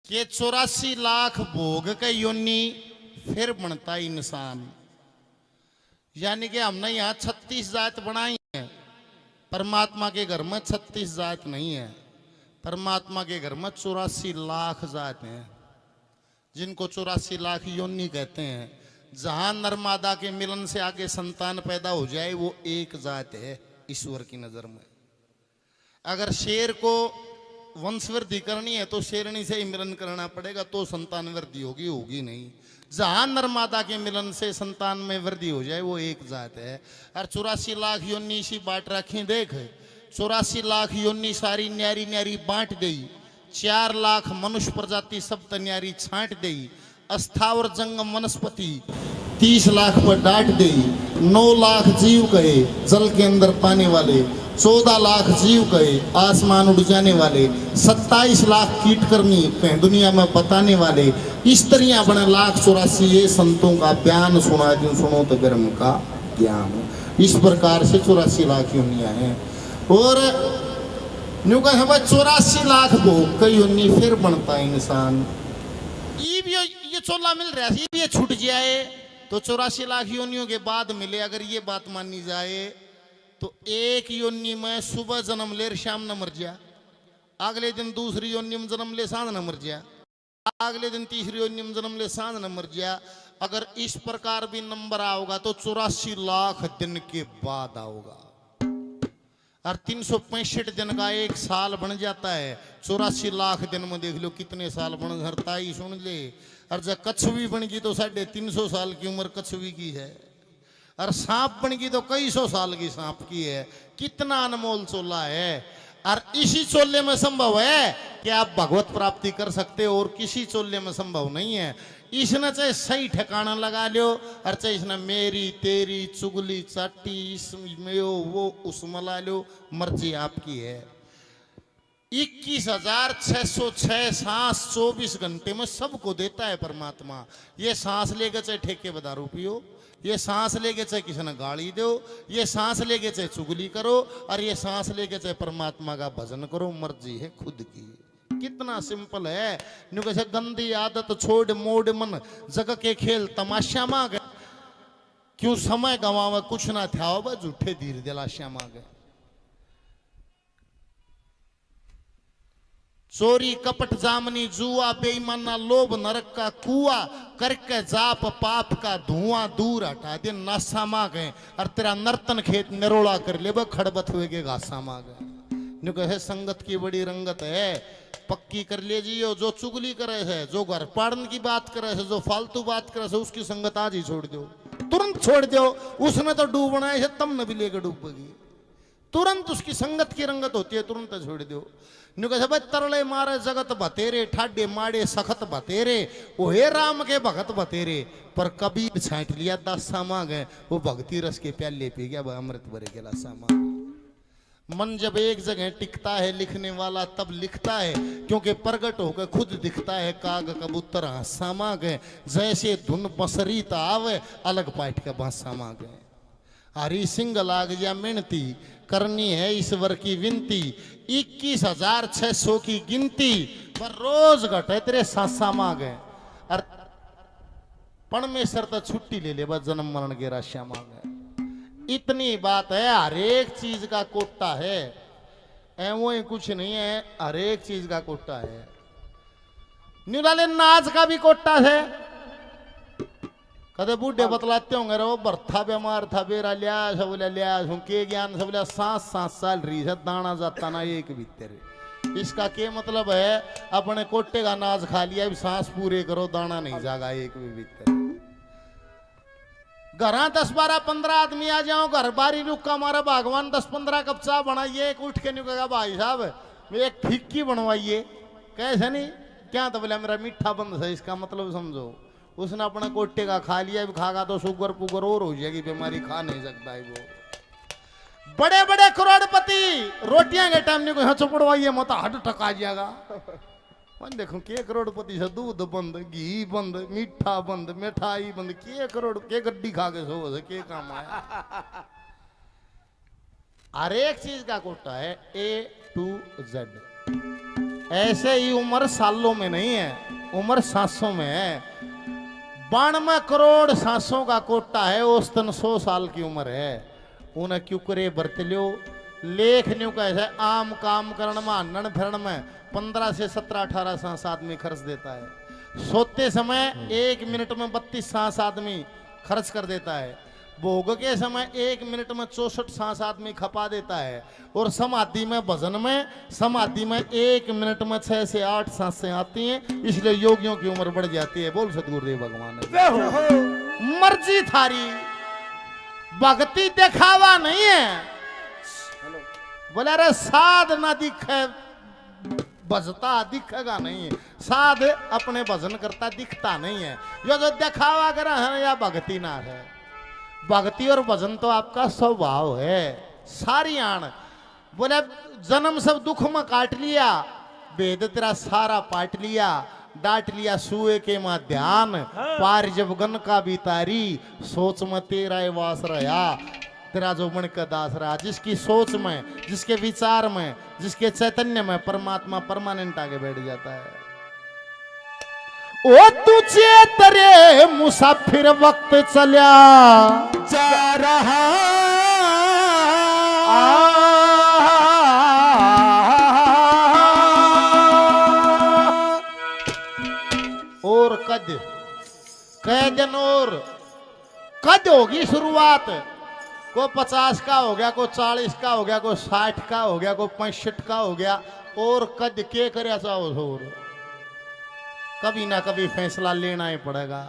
कि 84 लाख भोग के योनि फिर बनता इंसान। यानी कि हमने यहाँ 36 जात बनाई है, परमात्मा के घर में 36 जात नहीं है। परमात्मा के घर में 84 लाख जात हैं, जिनको 84 लाख योनि कहते हैं। जहां नर्मदा के मिलन से आगे संतान पैदा हो जाए वो एक जात है ईश्वर की नजर में। अगर शेर को वंशवृद्धि करनी है तो शेरनी से ही मिलन करना पड़ेगा, तो संतान वृद्धि होगी, होगी नहीं। जहां नर्मदा के मिलन से संतान में वृद्धि हो जाए वो एक जात है। और 84 लाख योनि सी बांट रखी, देख 84 लाख योनि सारी न्यारी न्यारी बांट गई। 4 लाख मनुष्य प्रजाति सब न्यारी छांट गई। अस्थावर जंगम वनस्पति 30 लाख पर डांट गई। 9 लाख जीव कहे जल के अंदर पाने वाले, 14 लाख जीव कहे आसमान उड़ जाने वाले, 27 लाख कीटकर्मी कहें दुनिया में बताने वाले, स्त्रियां बने 1,84,000। ये संतों का बयान सुना जो सुनो तो ब्रह्म का ज्ञान। इस प्रकार से 84 लाख योनियां हैं। और न्यू कहे भाई 84 लाख भोग कई योनि फिर बनता है इंसान। ये चोला मिल रहा है, ये छूट जाए तो 84 लाख योनियों के बाद मिले। अगर ये बात मानी जाए तो एक योनि में सुबह जन्म ले शाम न मर जा, अगले दिन दूसरी योनि में जन्म ले सांझ न मर जा, अगले दिन तीसरी योनि में जन्म ले सांझ न मर जा। अगर इस प्रकार भी नंबर आओगा तो 84 लाख दिन के बाद आओगा। और 365 दिन का एक साल बन जाता है। 84 लाख दिन में देख लो कितने साल बन घरता ही सुन ले। और जब कछुवी बन गई तो 350 साल की उम्र कछुवी की है। और सांप बन गई तो कई सौ साल की सांप की है। कितना अनमोल चोला है। और इसी चोले में संभव है कि आप भगवत प्राप्ति कर सकते हो, और किसी चोले में संभव नहीं है। इसने चाहे सही ठिकाना लगा लो, और चाहे इसने मेरी तेरी चुगली चाटी इसमें वो उसमें ला लो, मर्जी आपकी है। 21,606 सांस 24 घंटे में सबको देता है परमात्मा। ये सांस लेके चाहे ठेके बदारू पियो, ये सांस लेके चाहे किसी ने गाली दो, ये सांस लेके चाहे चुगली करो, और ये सांस लेके चाहे परमात्मा का भजन करो, मर्जी है खुद की। कितना सिंपल है। न्यू कैसे गंदी आदत छोड़ मोड़ मन, जग के खेल तमाशा मांग, क्यों समय गवावे कुछ ना था हो, झूठे धीर दिलाशा मांगे। चोरी कपट जामनी जुआ बेईमाना लोभ नरक का कुआ, करके जाप पाप का धुआं दूर हटा दे नासा मांगे। और तेरा नर्तन खेत निरोड़ा कर ले खड़बत हुए के घासा मांगे। न्यू कहे संगत की बड़ी रंगत है, पक्की कर लीजिए। जो चुगली करे है, जो घर पाड़न की बात करे है, जो फालतू बात करे है, उसकी संगत आज ही छोड़ दो, तुरंत छोड़ दो। उसने तो डूबना है, तब न भी लेकर डूबेगी। तुरंत उसकी संगत की रंगत होती है, तुरंत छोड़ दो। न्यू कहे भाई तरले मारे जगत बतेरे, ठाडे माड़े सखत बतेरे, ओहे राम के भगत बतेरे। पर कबीर छांट लिया दासा मांगे, वो भक्ति रस के प्याले पी गया, अमृत भरे के लासा मांगे। मन जब एक जगह टिकता है लिखने वाला तब लिखता है, क्योंकि प्रगट होकर खुद दिखता है। काग कबूतर हंसा मांगे, जैसे धुन बसरी तावे, अलग पाठ का बांसा मांगे। हरी सिंह लाग जा मिनती, करनी है ईश्वर की विनती। 21,600 की गिनती, पर रोज घटे तेरे सासा मांगे। और परमेश्वर तो छुट्टी ले ले, बस जन्म मरण के राशिया मांगे। इतनी बात है। हर एक चीज का कोटा है, वो ही कुछ नहीं है, हर एक चीज का कोटा है। निराले नाच का भी कोटा है। कदे बूढ़े बतलाते होंगे रो बर्था बीमार था बेरा लिया सब लिया हूं के ज्ञान सब लिया 7-7 साल रही है, दाना जाता ना एक भीतर। इसका क्या मतलब है? अपने कोटे का नाज खा लिया, सांस पूरे करो, दाना नहीं जागा एक भी भीतर। घर 10-12-15 आदमी आ जाओ, घर बारी रुका हमारा भगवान 10-15 कप चाह बनाइए, एक उठ के नहीं कहेगा भाई साहब एक फिक्की बनवाइए, कैसे नहीं क्या? तो बोला मेरा मीठा बंद है, इसका मतलब समझो। उसने अपना कोटे का खा लिया, खागा तो शुगर पुगर और हो जाएगी, बीमारी खा नहीं सकता है वो। बड़े बड़े करोड़पति रोटियां के टाइम नहीं कोई हंस पड़वाइए मत हट टका जाएगा। मैं देखो के करोड़पति से दूध बंद, घी बंद, मीठा बंद, मिठाई बंद, के करोड़ के गड्डी खा के सो से के काम आया। हर एक चीज का कोटा है A to Z। ऐसे ही उम्र सालों में नहीं है, उम्र सांसों में है। 92 करोड़ सांसों का कोटा है, औसतन 100 साल की उम्र है। उन्हें क्यों करे बरत लियो। लेख न्यू कैसे आम काम करण में हनन फिरण में 15 से 17-18 सांस आदमी खर्च देता है। सोते समय 1 मिनट में 32 सांस आदमी खर्च कर देता है। भोग के समय 1 मिनट में 64 सांस आदमी खपा देता है। और समाधि में भजन में समाधि में 1 मिनट में 6 से 8 सांसें आती हैं, इसलिए योगियों की उम्र बढ़ जाती है। बोल सतगुरुदेव भगवान। मर्जी थारी, भक्ति दिखावा नहीं है। बोले अरे साध ना दिखे भजता दिखेगा नहीं, साध अपने भजन करता दिखता नहीं है। यो जो दिखावा करे है या भक्ति ना है। भक्ति और भजन तो आपका स्वभाव है। सारी आण बोले जन्म सब दुख में काट लिया, वेद तेरा सारा पाट लिया, डांट लिया सुए के मां ध्यान, पार जब गन का बितारी, सोच में तेरा वास रहा, तेरा जो मन का दास रहा। जिसकी सोच में, जिसके विचार में, जिसके चैतन्य में परमात्मा परमानेंट आगे बैठ जाता है। ओ तुझे तेरे मुसाफिर वक्त चला जा रहा, और कैदन और कद होगी शुरुआत। को 50 का हो गया, को 40 का हो गया, को 60 का हो गया, को 65 का हो गया, और कद के करे चाहो और कभी ना कभी फैसला लेना ही पड़ेगा।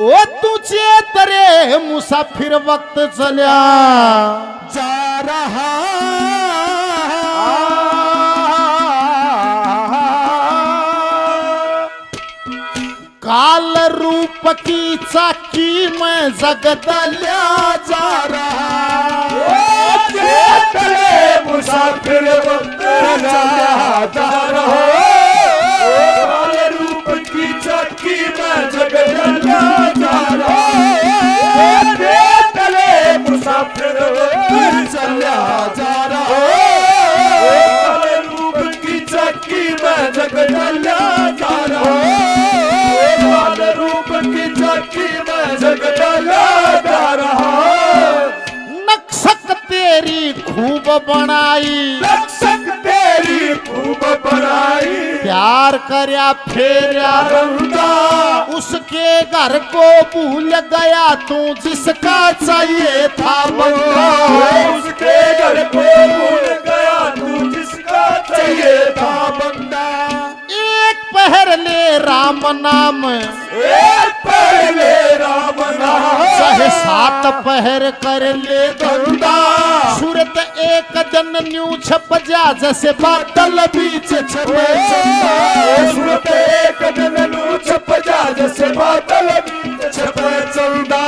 ओ तुझे तेरे मुसाफिर वक्त चला जा रहा, काल रूप की चाकी में जगदल्या जा रहा। तेरे मुसाफिर वक्त चला जा रहा, काल रूप की चाकी में जगदल्या जा रहा। तेरे मुसाफिर वक्त चला जा रहा, काल रूप की चाकी में जगदल्या जा रहा। रूप की चाकी में जगदल्या जा रहा। नक्शक तेरी खूब बनाई, नक्शक तेरी खूब बनाई, प्यार करया फेरा रंगा, उसके घर को भूल गया तू जिसका चाहिए था बंदा। उसके घर को भूल गया तू जिसका चाहिए था बंदा। पहर ले राम नाम, एक पहले राम नाम, चाहे 7 पहर कर ले धंधा। सूरत एक दिन न्यू छप जा जैसे बादल बीच छपे चंदा। सूरत एक दिन न्यू छप जा जैसे बादल बीच छपे चंदा।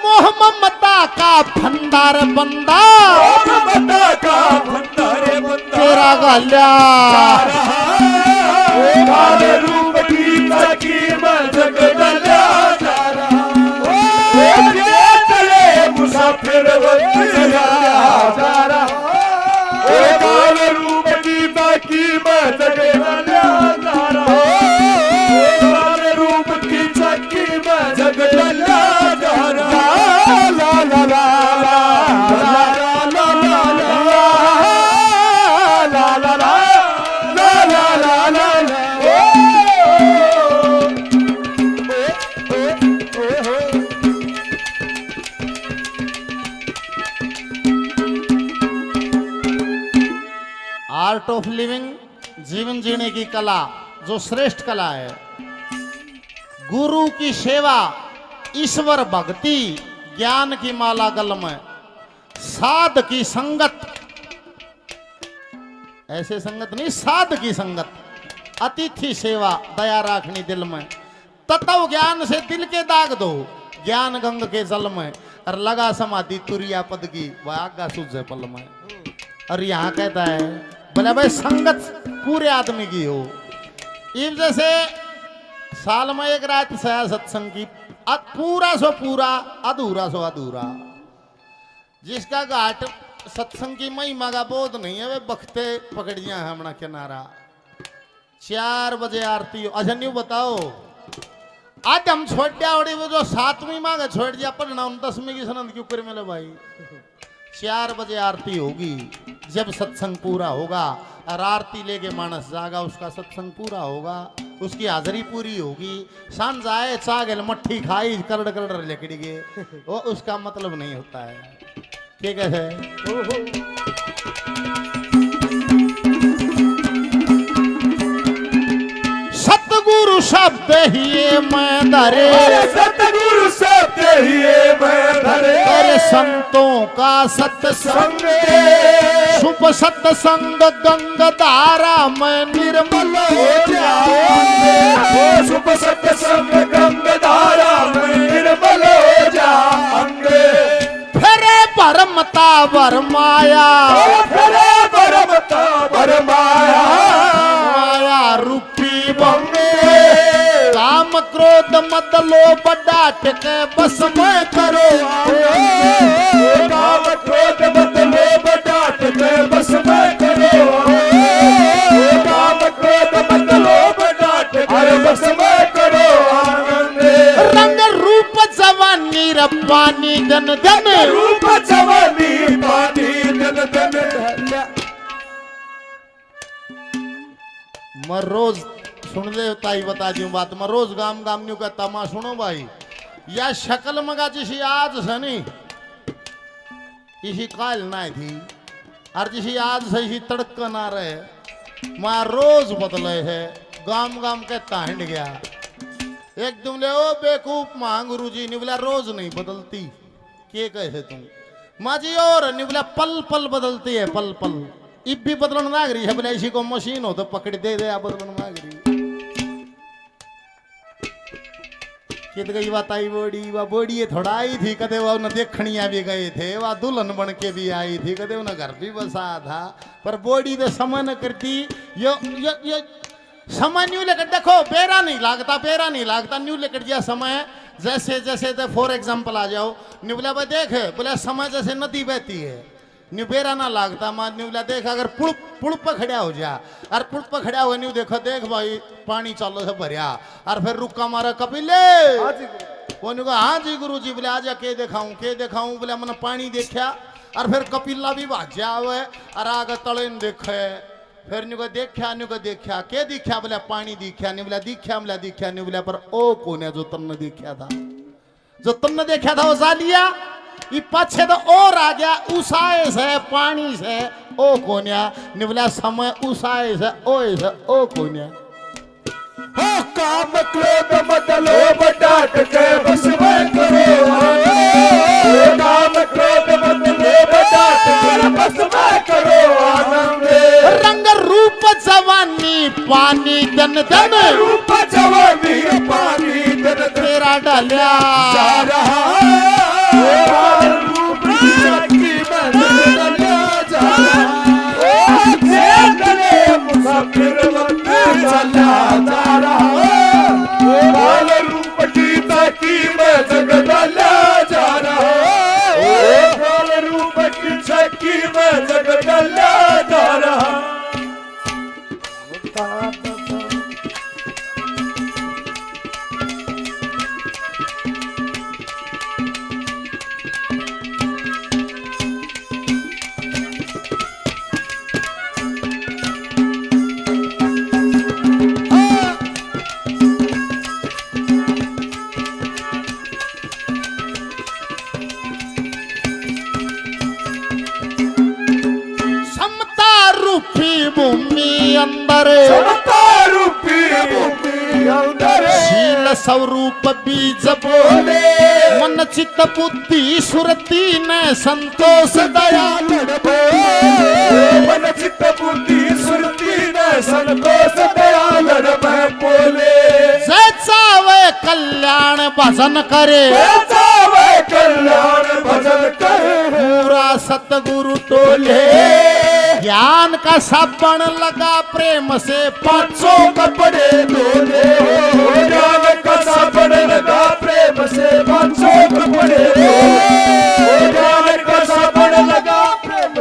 मोह ममता का भंडार बंदा, मोह ममता का भंडार बंदा, तेरा गाल्या काल रूप की चाकी में जगदल्या जा रहा। चले मुसाफिर वक्त चला जा रहा, काल रूप की चाकी में जगदल्या जा रहा। काल रूप की चाकी में जगदल्या जा रहा। ला ला ला आर्ट ऑफ लिविंग, जीवन जीने की कला जो श्रेष्ठ कला है। गुरु की सेवा, ईश्वर भक्ति, ज्ञान की माला गल में, साध की संगत, ऐसे संगत नहीं साध की संगत, अतिथि सेवा, दया राखनी दिल में, तत्व ज्ञान से दिल के दाग दो, ज्ञान गंग के जल में, और लगा समाधि तुरिया पद की आगा सूझे पल में। और यहाँ कहता है बोला भाई संगत पूरे आदमी की हो। इस जैसे साल में एक रात सया सत्संग की, पूरा सो पूरा, अधूरा सो अधूरा। जिसका घाट सत्संग की महिमा का बोध नहीं है वे बखते पकड़ दिया है हमने किनारा 4 बजे आरती हो। अच्छा न्यू बताओ आज हम छोड़ दिया और वो जो 7वीं मांगे छोड़ दिया पढ़ना 10वीं की सनंद क्यों कर मिले भाई। 4 बजे आरती होगी जब सत्संग पूरा होगा और आरती लेके मानस जागा उसका सत्संग पूरा होगा उसकी हाजिरी पूरी होगी। सांझ आए चागल मट्ठी खाई करड़ करड़ लेकड़ी के वो उसका मतलब नहीं होता है। ठीक है सतगुरु शब्द ही मैं धरे सतगुरु शब्द ही मैं धरे तेरे संतों का सत्संग शुभ सत्संग गंग धारा मैं निर्मल हो जाऊं शुभ सत्संग गंग धारा मैं निर्मल हो जाऊंगे। फिरे परमता वरमाया फिरे परमता वरमाया माया रूपी बंगे काम क्रोध मत लोभ डांट के बस में करो काम क्रोध मत लोभ डांट के बस में करो काम क्रोध मत लोभ डांट के बस में करो रंग रूप जवानी र पानी धन धन रूप जवानी पानी धन धन। मैं रोज सुन ले ताई बता दी बात मैं रोज गाम गाम न्यू का तमा सुनो भाई या शक्ल मगा जिसी आज से नहीं इसी काल ना थी और जिसी आज से इसी तड़क ना रहे मैं रोज बदले है गाम गाम के तांड गया एक तुम ले ओ बेकूफ मां गुरु जी निबला रोज नहीं बदलती के कहे तुम माँ जी और निबला पल पल बदलती है पल पल इब भी बदलन मांग रही है बोले इसी को मशीन हो तो पकड़ दे दे बदलन मांग रही कित गई बात आई बोड़ी थोड़ा आई थी कदे वो न देखनिया भी गए थे वह दुल्हन बन के भी आई थी कदे उन्हें घर भी बसा था पर बोड़ी तो समय न करती यो समय न्यू लेकर देखो बेरा नहीं लागता न्यू लेकर दिया समय जैसे जैसे तो फॉर एग्जाम्पल आ जाओ न्यू बोला भाई देख बोले समय जैसे नदी बहती है न्यू बेरा ना लागता मा न्यू बोला देख अगर पुल पर खड़ा हो जा और पुल पर खड़ा हुआ न्यू देखो देख भाई पानी चालो से भरिया और फिर रुका मारा कपिले वो न्यू कहा हाँ जी गुरु जी बोले आजा के दिखाऊं बोले मैंने पानी देखा और फिर कपिला भी भाग हुए और आगे तले देखे फिर न्यू को देखा के दिखा बोले पानी दिखा नहीं बोला दिखा नहीं बोला पर ओ कौन है जो तुमने देखा था वो जा लिया ये पाछे तो और आ गया उसाए से पानी से ओ कोन्या निवला समय उसाए से ओ कोन्या हो काम क्रोध मत लोभ डांट के बस में करो काम क्रोध मत लोभ डांट के बस में करो आनंद रंग रूप जवानी पानी धन धन रूप जवानी पानी धन तेरा डालिया जा रहा रूप की मैं जा रहा मुसाफिर चला जा रहा बाल रूप की ताकी मैं जगदला जा रहा बाल रूप की छकी मैं जगदला जा रहा। भूमि अंदर शील स्वरूप बीज बोले मन चित्त बुद्धि सुरती ने संतोष दया मन चित्त बुद्धि सुरती ने संतोष दया बोले चावे कल्याण भजन करे कल्याण भजन करे पूरा सतगुरु टोले ज्ञान का साबण लगा प्रेम से 500 कपड़े धोले ज्ञान का साबण लगा प्रेम से 500 कपड़े धोले ज्ञान का साबण लगा प्रेम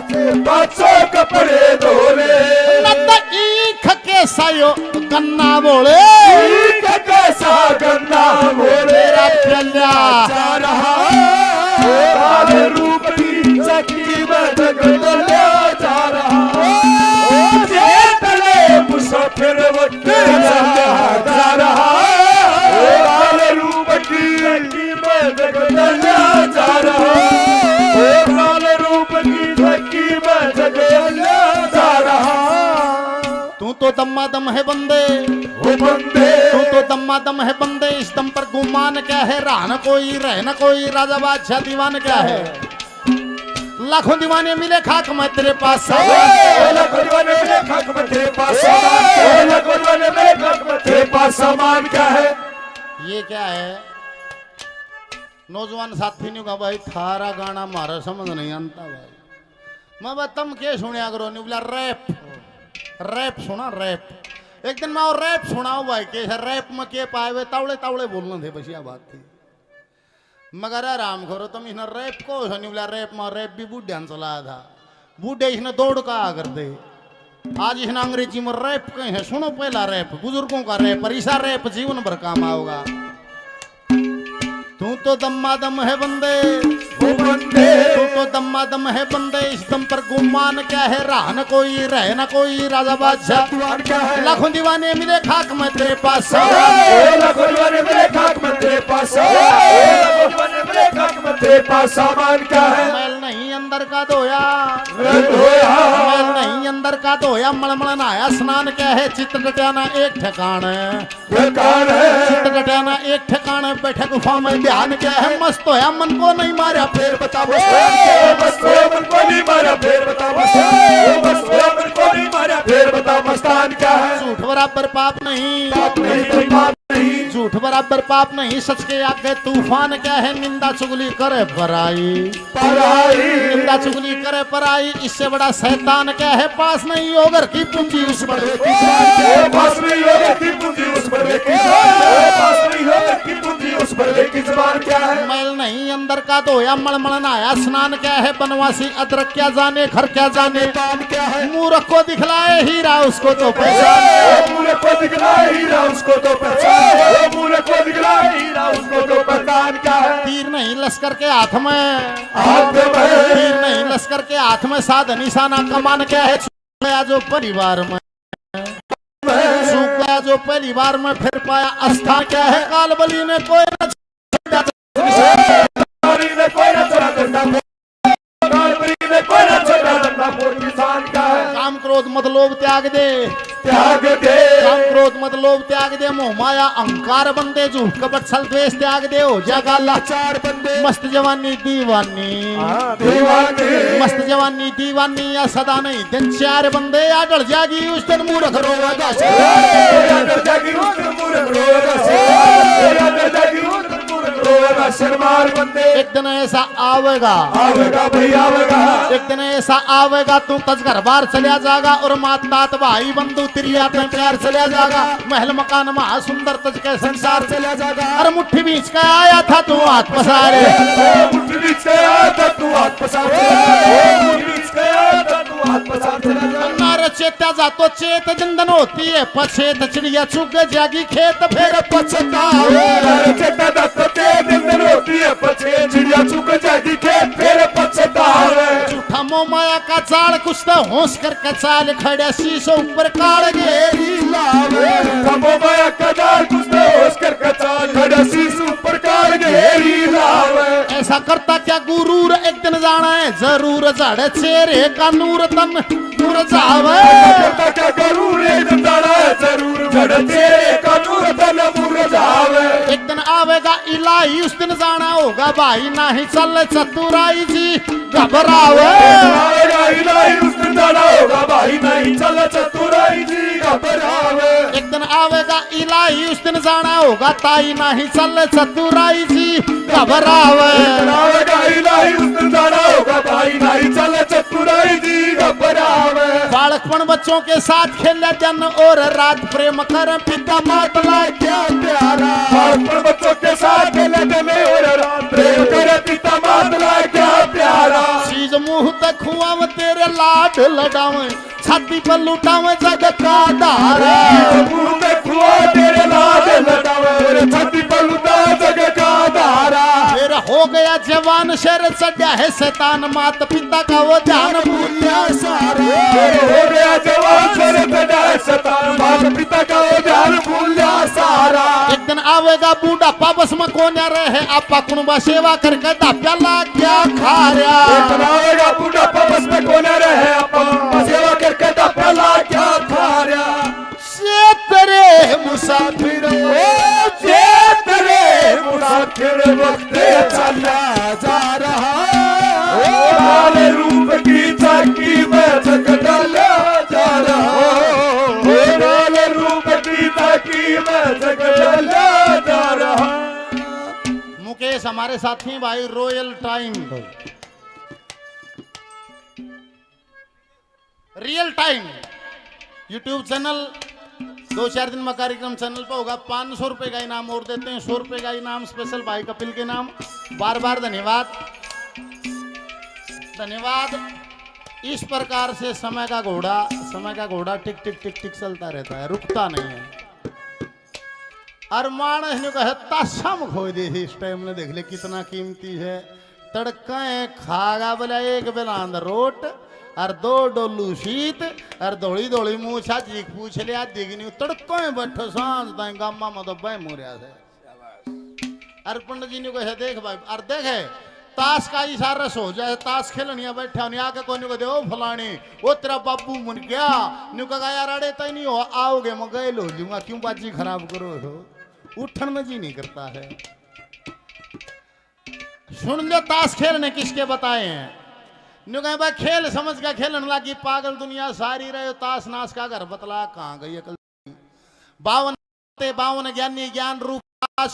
गन्ना बोले कैसा गन्ना बोले मेरा प्याला जा रहा लाल रूप की चक्की में जगदल्या जा रहा तले मुसाफिर वक्ते जा रहा लाल रूप की चक्की में जगदल्या जा रहा लाल रूप की चक्की में जगदल्या जा रहा तू तो दम्मा दम है बंदे ओ बंदे तू तो दम्मा दम है बंदे इस दम पर गुमान क्या है रहा न कोई रह न कोई राजा बादशाह दीवान क्या है लाखों दीवाने मिले खाक मैं तेरे पास लाखों दीवाने मिले खाक में तेरे पास लाखों दीवाने मिले खाक में तेरे पास सामान क्या है ये क्या है नौजवान साथी ने कहा भाई थारा गाना मारा समझ नहीं आता भाई मैं बता तुम क्या सुनिया करो नहीं बोला रैप रैप सुना रैप एक दिन मैं और रैप सुनाऊ भाई के रैप में के पाए हुए तावड़े तावड़े बोलना थे बस यह बात थी मगर आराम करो तुम इसने रैप को नहीं बोला रैप में रैप भी बूढ़े चलाया था बूढ़े इसने दौड़ का कर दे आज इसने अंग्रेजी में रैप कहीं है सुनो पहला रैप बुजुर्गों का रैप और ऐसा रैप जीवन भर काम आओगा तू तो दम्मा दम है बंदे ओ बंदे तू तो दम्मा दम है बंदे इस दम पर गुमान क्या है रहा न कोई रह न कोई राजा बादशाह दीवान क्या है लाखों दीवाने मिले खाक मैं तेरे पास लाखों दीवाने मिले खाक में तेरे पास लाखों दीवाने मिले खाक में तेरे पास सामान क्या है मैल नहीं अंदर का धोया धोया मैल नहीं अंदर का धोया मलमल नहाया स्नान क्या है चित्त डटाना एक ठिकाना कौन है चित्त डटाना एक ठिकाना बैठे गुफा में ध्यान क्या है मस्त होया मन को नहीं मारा फिर बता बस मन को नहीं मारा फिर बता बस मन को नहीं मारा फिर बता मस्तान क्या है झूठ बराबर पाप नहीं पाप नहीं कोई पाप नहीं झूठ बराबर पाप नहीं सच के आगे तूफान क्या है निंदा चुगली करे पराई पराई निंदा चुगली करे पराई इससे बड़ा शैतान क्या है पास नहीं हो घर की पूंजी उस पर पास नहीं होगा की पूंजी उस पर पास नहीं होगा की पूंजी उस पर की जुबान क्या है मैल नहीं अंदर का धोया मलमल नहाया स्नान क्या है बनवासी अदरक क्या जाने घर क्या जाने काम क्या है मूर्ख को दिखलाए हीरा उसको तो पहचान मूर्ख को दिखलाए हीरा उसको तो पहचान मूर्ख को दिखलाए हीरा उसको तो पहचान क्या है तीर नहीं लश्कर के हाथ में हाथ में तीर नहीं लश्कर के हाथ में साध निशाना कमान क्या है छूट गया जो परिवार में सूख गया जो परिवार में फिर पाया आस्था क्या है कालबली ने कोई न ने कोई ना छोड़ा डंडा कालबली ने कोई ना छोड़ा डंडा मोर किसान क्या है काम क्रोध मत लोभ त्याग दे त्याग दे काम क्रोध मत लोभ त्याग दे मोह माया अहंकार बंदे झूठ कपट छल द्वेष त्याग दे हो जागा लाचार बंदे मस्त जवानी दीवानी दीवानी मस्त जवानी दीवानी या सदा नहीं दिन चार बंदे या डर जागी उस दिन मूर्ख रोगा जागी उस मूर्ख रोगा जागी उस मूर्ख रोगा शर्मार बंदे एक दिन ऐसा आवेगा आवेगा भाई आवेगा एक दिन ऐसा आवेगा तू तज घर बार चलिया जाएगा और मात तात भाई बंधु तिरिया में प्यार चलिया जाएगा महल मकान महा सुंदर तज के संसार चलिया जाएगा अरे मुट्ठी बीच का आया था तू हाथ पसारे मुट्ठी बीच का आया था तू हाथ पसार मुट्ठी बीच का आया था तू हाथ पसार नारे चेत्या जातो चेत जिंदन होती है पछेत चिड़िया चुग जागी खेत फिर पछतावे चेता जातो चेत जिंदन होती है पछे चिड़िया चुग जागी खेत फिर पछतावे झूठा मोह माया का जाल कुछ तो होश कर कचाल खड़े शीशो ऊपर काल घेरी लावे खमो माया का जाल कुछ तो होश कर कचाल खड़े शीशो ऊपर काल घेरी लावे ऐसा करता क्या गुरूर एक दिन जाना है जरूर जड़े चेहरे का नूर तन दूर जावे करता क्या करूं रे दिन जाना है जरूर जड़े चेहरे का नूर तन दूर जावे एक दिन आवेगा इलाही उस दिन जाना होगा भाई नाही चल चतुराई जी घबरावे आवेगा इलाही उस दिन जाना होगा भाई नहीं चल चतुराई जी घबरावे एक दिन आवेगा इलाही उस दिन जाना होगा ताई नाही चल चतुराई जी घबरावे आवेगा इलाही उस दिन जाना होगा भाई नहीं चल चतुराई जी घबरावे बालकपन बच्चों के साथ खेले दिन और रात प्रेम कर पिता मात लाए क्या प्यारा बालपन बच्चों के साथ खेले दिन और रात प्रेम करे पिता मात लाए क्या प्यारा चीज मुंह तक खुआव तेरे लाड लडावे छाती पर लुटावे जग का धारा मुंह देखो तेरे लाज लटावे तेरे छाती पर लुटा जग का धारा फिर हो गया जवान शेर चढ़ा है शैतान माता पिता का वो ध्यान भूलिया सारा हो गया जवान शेर चढ़ा है शैतान माता पिता का वो ध्यान भूलिया सारा एक दिन आवेगा बूढ़ा पापस में कौन रहे आपा कुनबा सेवा करके प्याला क्या खा रहा एक दिन आवेगा बूढ़ा पापस में कौन रहे आपा सेवा करके प्याला क्या खा रहा से तेरे मुसाफिर तेरे मुसाफिर वक्त चला जा रहा लाल रूप की झांकी में जग डाला जा रहा लाल रूप की झांकी में जग डाला जा रहा मुकेश हमारे साथी भाई royal time real time YouTube channel 2-4 दिन में कार्यक्रम चैनल पे होगा 500 रुपए का इनाम और देते हैं 100 रुपए का इनाम स्पेशल भाई कपिल के नाम बार बार धन्यवाद धन्यवाद इस प्रकार से समय का घोड़ा टिक टिक टिक टिक चलता रहता है रुकता नहीं है और मानस ने कहता सम खो दे इस टाइम ने देख ले कितना कीमती है तड़का खागा बोला एक बेला रोट और 2 डोलू शीत और दौड़ी दौड़ी मुँह छाची पूछ लिया दिखनी तड़को में बैठो सांझ ताई गामा में तो बह मुरिया से अरे पंडित जी ने कहे देख भाई और देखे ताश का इशारा सो जाए ताश खेलनिया बैठा नहीं आके कोई को दे ओ फलानी वो तेरा बाबू मन गया न्यू कहा यार अड़े तय नहीं हो आओगे मैं गए लो लूंगा क्यों बाजी खराब करो हो उठन में जी नहीं करता है सुन लो ताश खेलने किसके बताए हैं न्यू कहे भाई खेल समझ का खेलने लगी पागल दुनिया सारी रहे ताश नाश का घर बतला कहाँ गई अकल 52 ज्ञानी ज्ञान रूप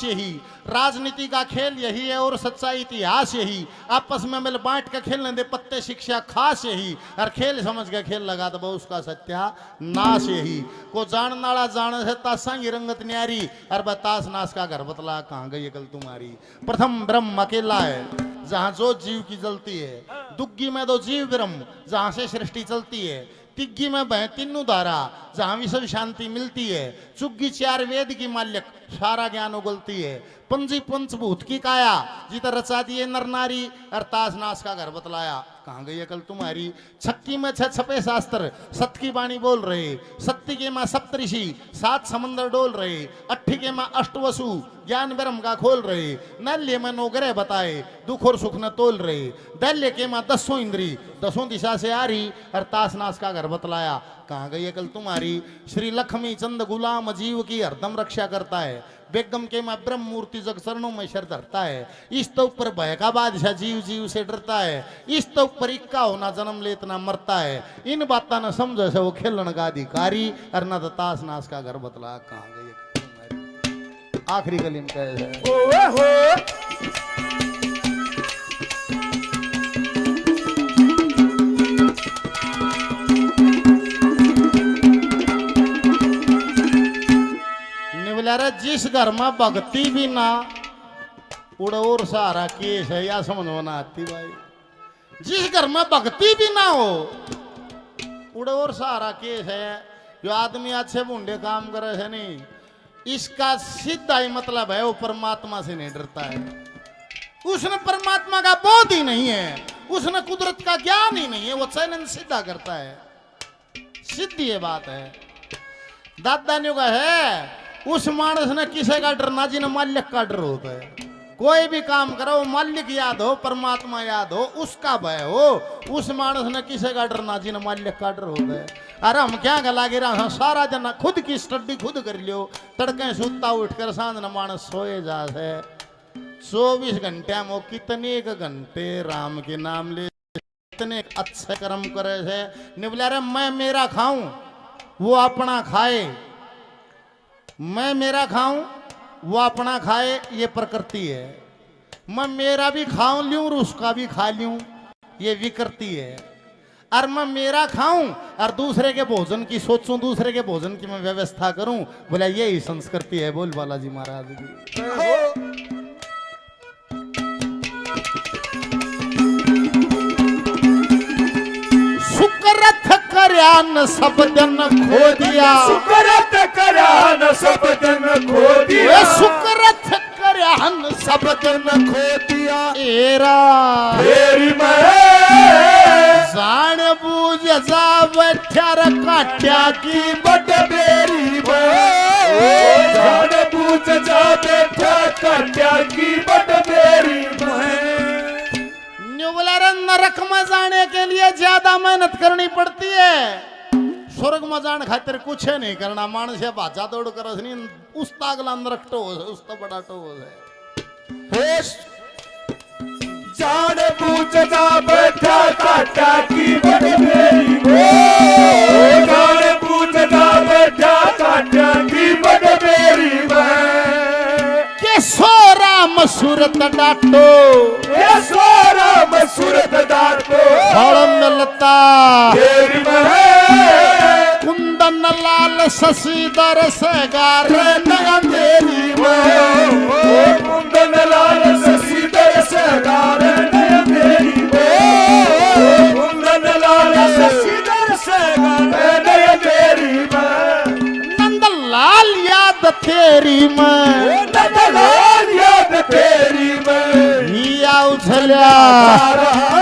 यही राजनीति का खेल यही है और सच्चाई इतिहास यही आपस में मिल बांट के खेलने दे पत्ते शिक्षा खास यही और खेल समझ के खेल लगा तो उसका सत्या नाश यही को जान नाला जान से तासा की रंगत न्यारी और बतास नाश का घर बतला कहाँ गई कल तुम्हारी प्रथम ब्रह्म अकेला है जहाँ जो जीव की जलती है दुग्गी में दो जीव ब्रह्म जहाँ से सृष्टि चलती है तिग्गी में बह तीनों धारा जहाँ विश्व शांति मिलती है चुग्गी 4 वेद की माल्यक सारा ज्ञान उगलती है पंजी पंचभूत की काया जित रचा दिए नर नारी और ताश नाश का घर बतलाया कहाँ गई कल तुम्हारी छक्की में 6 छपे शास्त्र सत्य की वाणी बोल रहे सत्य के माँ सप्तऋषि 7 समंदर डोल रहे 8 के माँ अष्टवसु ज्ञान ब्रह्म का खोल रहे नल्य में 9 ग्रह बताए दुख और सुख न तोल रहे दैल्य के माँ 10 इंद्री 10 दिशा से आ रही और ताश नाश का घर बतलाया कहाँ गई कल तुम्हारी श्री लक्ष्मी चंद गुलाम जीव की हरदम रक्षा करता है बेगम के माँ ब्रह्म मूर्ति जग चरणों में शर धरता है इस तो ऊपर भय का बादशाह जीव जीव से डरता है इस तो ऊपर इक्का होना जन्म लेतना मरता है इन बातों न समझ से वो खेलन का अधिकारी और न ताश नाश का घर बतला कहाँ गई आखिरी कलीम कैसे जिस घर में भक्ति भी ना उड़ और सारा केस है या समझ में ना आती भाई जिस घर में भक्ति भी ना हो उड़ और सारा केस है जो आदमी अच्छे बूढ़े काम करे है नहीं इसका सीधा ही मतलब है वो परमात्मा से नहीं डरता है उसने परमात्मा का बोध ही नहीं है उसने कुदरत का ज्ञान ही नहीं है वो चैलेंज सीधा करता है सीधी ये बात है दादा ने कहा है उस मानस ने किसी का डरना जिन्हें मालिक का डर होता है कोई भी काम करो मालिक याद हो परमात्मा याद हो उसका भय हो उस मानस ने किसी का डरना जिन्हें मालिक का डर होता है अरे हम क्या गला गिरा हम सारा जना खुद की स्टडी खुद कर लियो तड़के सुता उठकर सांझ न मानस सोए जा है 24 घंटे में कितने घंटे राम के नाम ले कितने अच्छे कर्म करे है निबला रे मैं मेरा खाऊं वो अपना खाए मैं मेरा खाऊं वो अपना खाए ये प्रकृति है मैं मेरा भी खाऊं लूं और उसका भी खा लूं ये विकृति है और मैं मेरा खाऊं और दूसरे के भोजन की सोचूं दूसरे के भोजन की मैं व्यवस्था करूं बोला यही संस्कृति है बोल बालाजी महाराज की सुकरथ कर कर्यान सब दिन खो दिया सुकरत करान सब दिन खो वे दिया सुकरत कर्यान सब दिन खो दिया एरा तेरी मैं जान बूझ जा बैठा रे काट्या की बट बेरी मैं जान बूझ जा बैठा काट्या की बट बेरी मैं न्यूबलर नरक में जाने के लिए ज्यादा मेहनत करनी पड़ती है स्वर्ग में जाने खातिर कुछ नहीं करना मानस भाजा दौड़ कर उस तागला नरक टो उस तो बड़ा टो है जान बूझ जा बैठा काटा की बट बेरी जान बूझ जा बैठा काटा की बट बेरी के सोराम सूरत डाटो ये सोरा मसूरत दातो फल मिलता तेरी मैं कुंदन लाल शशिधर से गार नयन तेरी मैं कुंदन लाल शशिधर से गार नयन तेरी मैं कुंदन लाल शशिधर से गार नयन तेरी मैं नंद लाल याद तेरी मैं नंदलाल याद तेरी मैं हिया उछल्या रहा